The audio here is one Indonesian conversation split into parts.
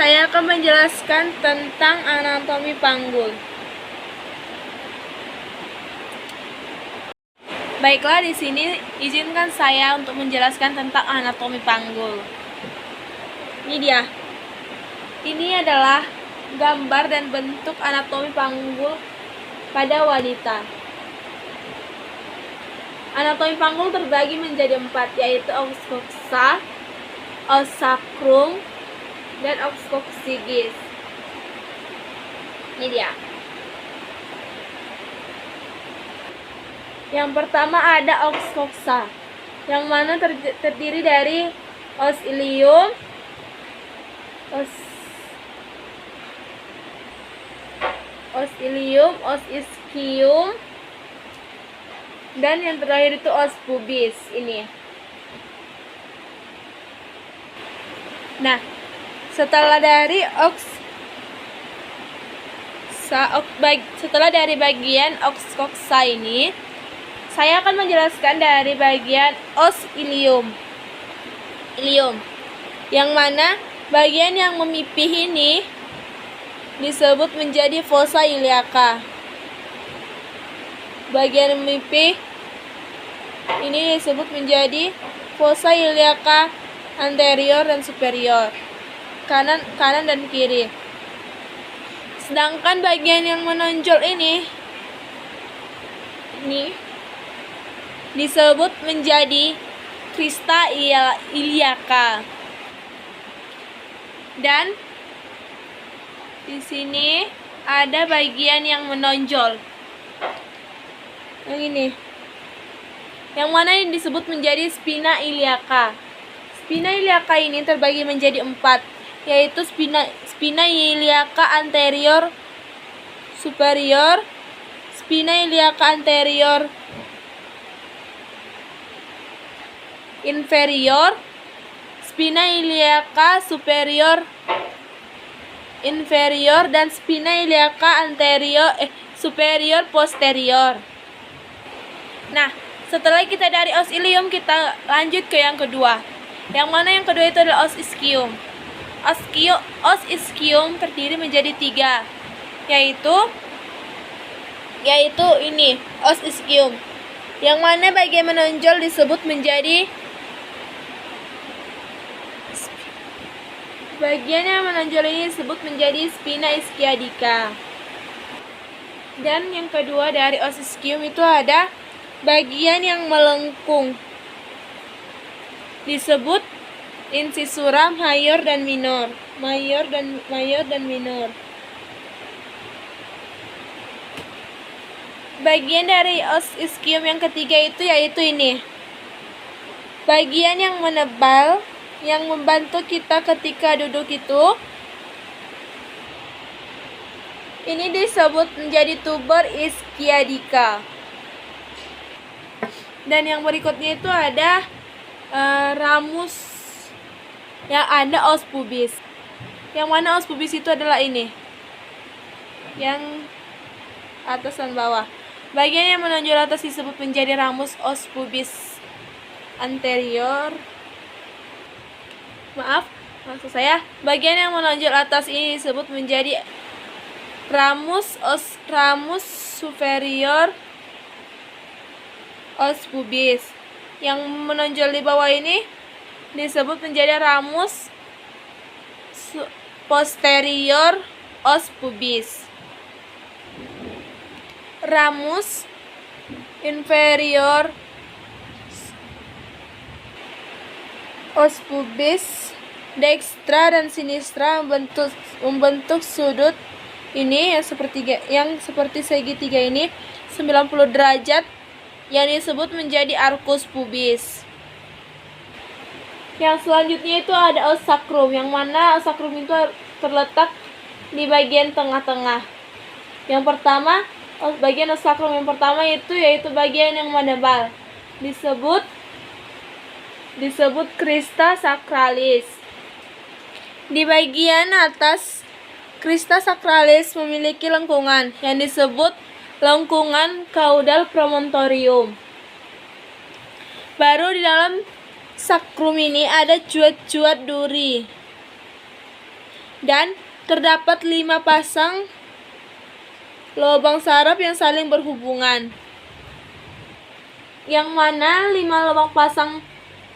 saya akan menjelaskan tentang anatomi panggul. Baiklah, di sini izinkan saya untuk menjelaskan tentang anatomi panggul. Ini dia. Ini adalah gambar dan bentuk anatomi panggul pada wanita. Anatomi panggul terbagi menjadi 4, yaitu os coxa, os sacrum, dan os coccygeus. Ini dia. Yang pertama ada os coxa, yang mana terdiri dari os ilium, os ischium, dan yang terakhir itu os pubis ini. Nah, setelah dari bagian os coxa ini, saya akan menjelaskan dari bagian os ilium. Yang mana bagian yang memipih ini disebut menjadi fossa iliaca. Bagian memipih ini disebut menjadi fossa iliaca anterior dan superior, kanan dan kiri. Sedangkan bagian yang menonjol ini disebut menjadi crista iliaca. Dan di sini ada bagian yang menonjol. Yang ini. Yang mana ini disebut menjadi spina iliaca. Spina iliaca ini terbagi menjadi 4, yaitu spina iliaca anterior superior, spina iliaca anterior inferior, spina iliaca superior inferior, dan spina iliaca anterior superior posterior. Nah, setelah kita dari os ilium, kita lanjut ke yang kedua. Yang mana yang kedua itu adalah os ischium. Os ischium terdiri menjadi 3, yaitu ini os ischium. Yang mana bagian menonjol disebut menjadi spina ischiadica. Dan yang kedua dari os ischium itu ada bagian yang melengkung, disebut incisura mayor dan minor. Bagian dari os ischium yang ketiga itu yaitu ini. Bagian yang menebal yang membantu kita ketika duduk itu, ini disebut menjadi tuber ischiadica. Dan yang berikutnya itu ada ramus, yang ada os pubis. Yang mana os pubis itu adalah ini, yang atas dan bawah. Bagian yang menonjol atas disebut menjadi ramus os pubis anterior. Maksud saya, bagian yang menonjol atas ini disebut menjadi ramus superior os pubis. Yang menonjol di bawah ini disebut menjadi ramus posterior os pubis. Ramus inferior os pubis dextra dan sinistra membentuk sudut ini yang seperti segitiga ini 90 derajat, yang disebut menjadi arcus pubis. Yang selanjutnya itu ada os sacrum, yang mana os sacrum itu terletak di bagian tengah-tengah. Yang pertama, bagian os sacrum yang pertama yaitu bagian yang menebal, disebut crista sacralis. Di bagian atas, crista sacralis memiliki lengkungan yang disebut lengkungan caudal promontorium. Baru di dalam sacrum ini ada cuat-cuat duri. dan terdapat 5 pasang lubang saraf yang saling berhubungan. Yang mana 5 lubang pasang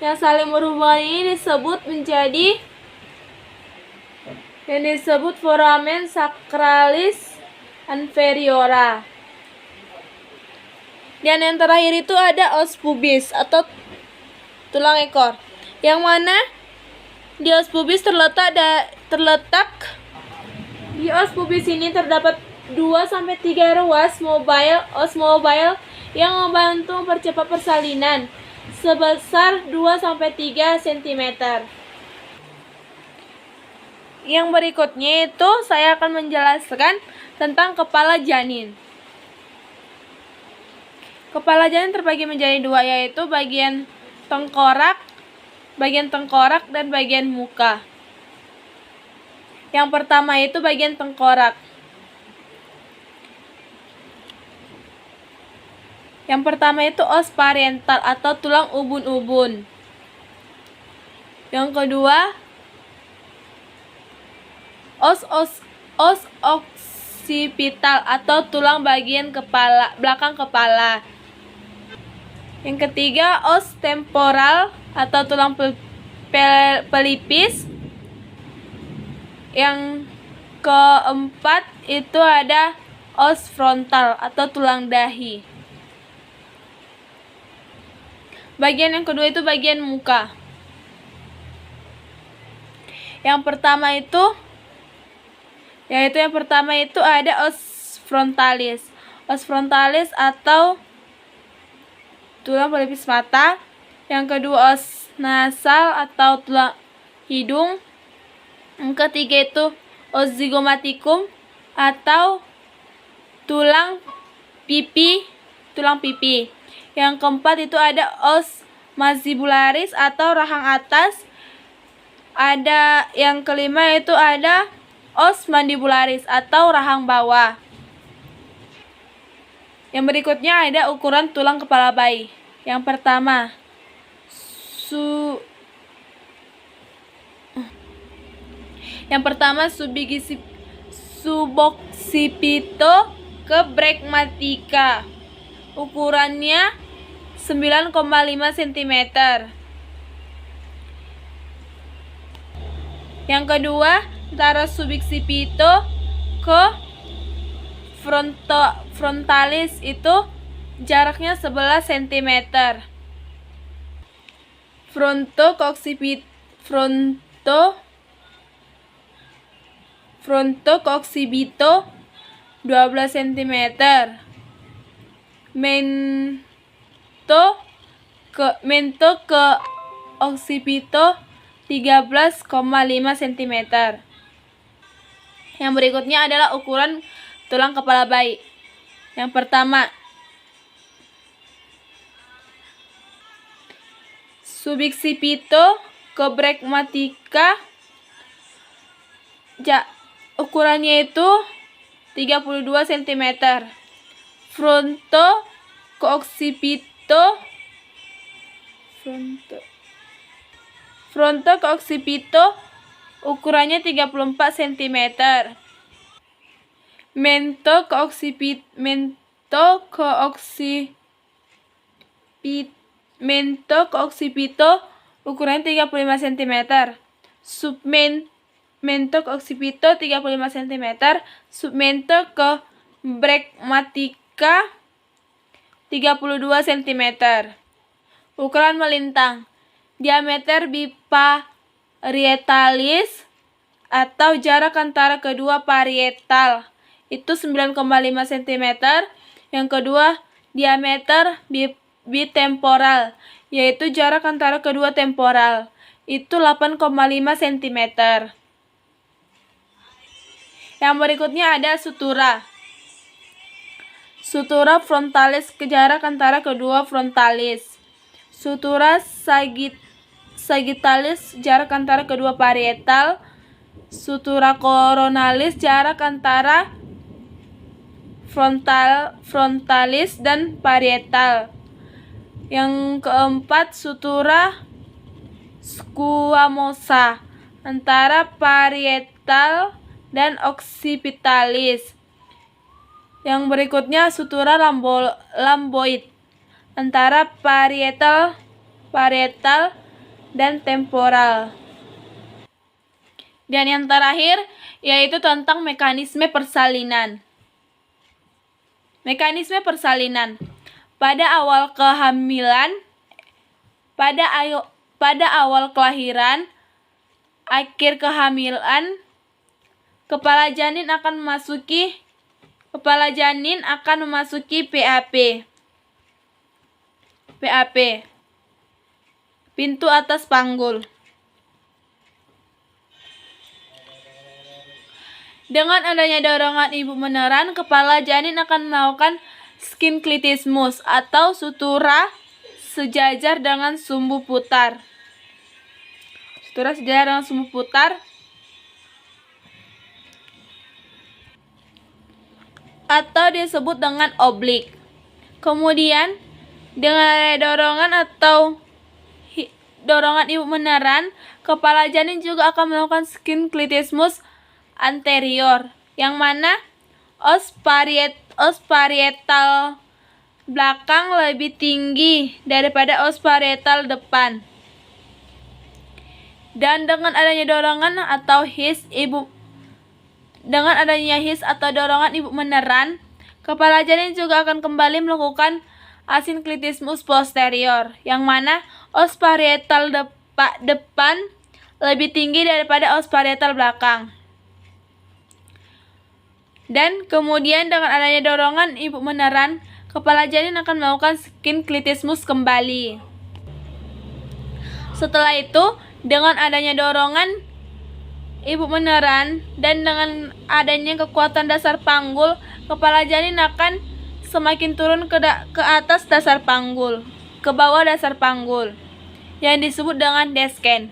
yang saling berhubungan ini disebut foramen sacralis inferiora. Dan yang terakhir itu ada os pubis atau tulang ekor, yang mana di os pubis terletak di os pubis ini terdapat 2-3 ruas os mobile yang membantu mempercepat persalinan sebesar 2-3 cm. Yang berikutnya itu saya akan menjelaskan tentang kepala janin. Kepala janin terbagi menjadi 2, yaitu bagian tengkorak dan bagian muka. Yang pertama itu bagian tengkorak. Yang pertama itu os parietal atau tulang ubun-ubun. Yang kedua, os occipital atau tulang bagian belakang kepala. Yang ketiga, os temporal atau tulang pelipis. Yang keempat itu ada os frontal atau tulang dahi. Bagian yang kedua itu bagian muka. Yang pertama itu ada os frontalis. Os frontalis atau tulang pelipis mata. Yang kedua os nasal atau tulang hidung. Yang ketiga itu os zygomaticum atau tulang pipi. Yang keempat itu ada os maxillularis atau rahang atas. Ada yang kelima itu ada os mandibularis atau rahang bawah. Yang berikutnya ada ukuran tulang kepala bayi. Yang pertama, suboccipito ke bregmatica. Ukurannya 9,5 cm. Yang kedua, antara suboccipito ke frontalis itu jaraknya 11 cm. Frontococcipito 12 cm. Mento ke occipito 13,5 cm. Yang berikutnya adalah ukuran tulang kepala bayi. Yang pertama, suboccipito ke bregmatica, ukurannya itu 32 cm. Frontococcipito ukurannya 34 cm. Mentococcipito ukurannya 35 cm. Mentococcipito 35 cm. Submento ke bregmatica 32 cm. Ukuran melintang. Diameter biparietalis atau jarak antara kedua parietal itu 9,5 cm. Yang kedua, diameter bitemporal, yaitu jarak antara kedua temporal itu 8,5 cm. Yang berikutnya ada sutura. Sutura frontalis, jarak antara kedua frontalis. Sutura sagittalis, jarak antara kedua parietal. Sutura coronalis, jarak antara frontalis dan parietal. Yang keempat, sutura squamosa, antara parietal dan occipitalis. Yang berikutnya sutura lamboid antara parietal dan temporal. Dan yang terakhir yaitu tentang mekanisme persalinan. Mekanisme persalinan. Pada awal kelahiran, akhir kehamilan, kepala janin akan memasuki PAP. Pintu atas panggul. Dengan adanya dorongan ibu meneran, kepala janin akan melakukan skinclitismus atau sutura sejajar dengan sumbu putar. Atau disebut dengan oblik. Kemudian dengan adanya dorongan ibu meneran, kepala janin juga akan melakukan skinclitismus anterior, yang mana os parietal belakang lebih tinggi daripada os parietal depan. Dan dengan adanya dorongan atau his atau dorongan ibu meneran, kepala janin juga akan kembali melakukan asinklitismus posterior, yang mana os parietal depan lebih tinggi daripada os parietal belakang. Dan kemudian dengan adanya dorongan ibu meneran, kepala janin akan melakukan skinclitismus kembali. Setelah itu, dengan adanya dorongan ibu meneran dan dengan adanya kekuatan dasar panggul, kepala janin akan semakin turun ke atas dasar panggul, ke bawah dasar panggul, yang disebut dengan descent.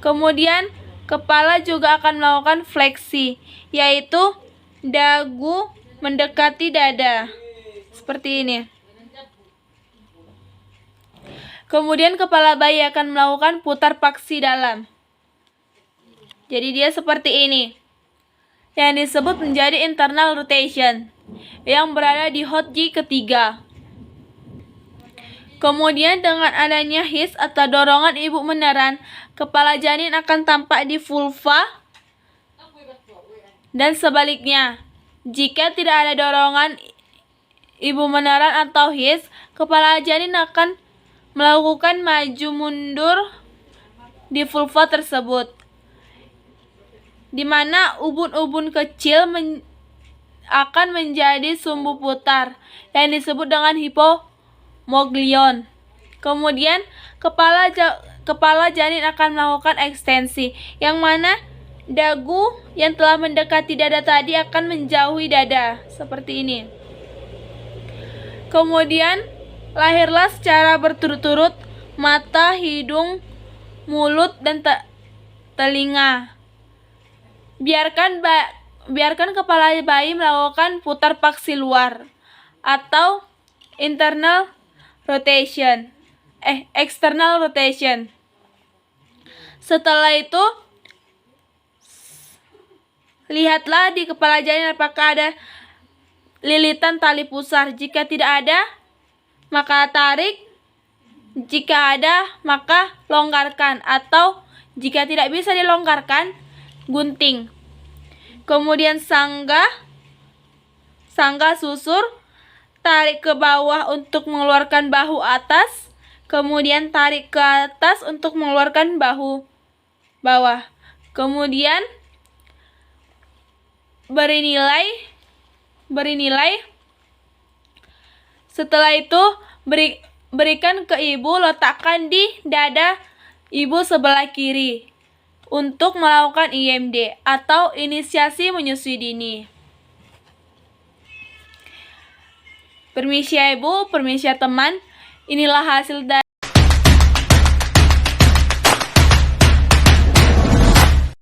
Kemudian kepala juga akan melakukan fleksi, yaitu dagu mendekati dada, seperti ini. Kemudian kepala bayi akan melakukan putar paksi dalam. Jadi dia seperti ini, yang disebut menjadi internal rotation, yang berada di Hodgki ketiga. Kemudian dengan adanya his atau dorongan ibu meneran, kepala janin akan tampak di vulva, dan sebaliknya. Jika tidak ada dorongan ibu meneran atau his, kepala janin akan melakukan maju mundur di vulva tersebut, di mana ubun-ubun kecil akan menjadi sumbu putar yang disebut dengan hipomoglion. Kemudian kepala janin akan melakukan ekstensi, yang mana dagu yang telah mendekati dada tadi akan menjauhi dada, seperti ini. Kemudian lahirlah secara berturut-turut mata, hidung, mulut, dan telinga. Biarkan kepala bayi melakukan putar paksi luar atau external rotation. Setelah itu, lihatlah di kepala janin apakah ada lilitan tali pusar. Jika tidak ada, maka tarik. Jika ada, maka longgarkan, atau jika tidak bisa dilonggarkan, gunting. Kemudian sangga susur, tarik ke bawah untuk mengeluarkan bahu atas, kemudian tarik ke atas untuk mengeluarkan bahu bawah. Kemudian beri nilai. Setelah itu berikan ke ibu, letakkan di dada ibu sebelah kiri untuk melakukan IMD atau inisiasi menyusui dini. Permisi ya ibu, permisi ya teman, inilah hasil dari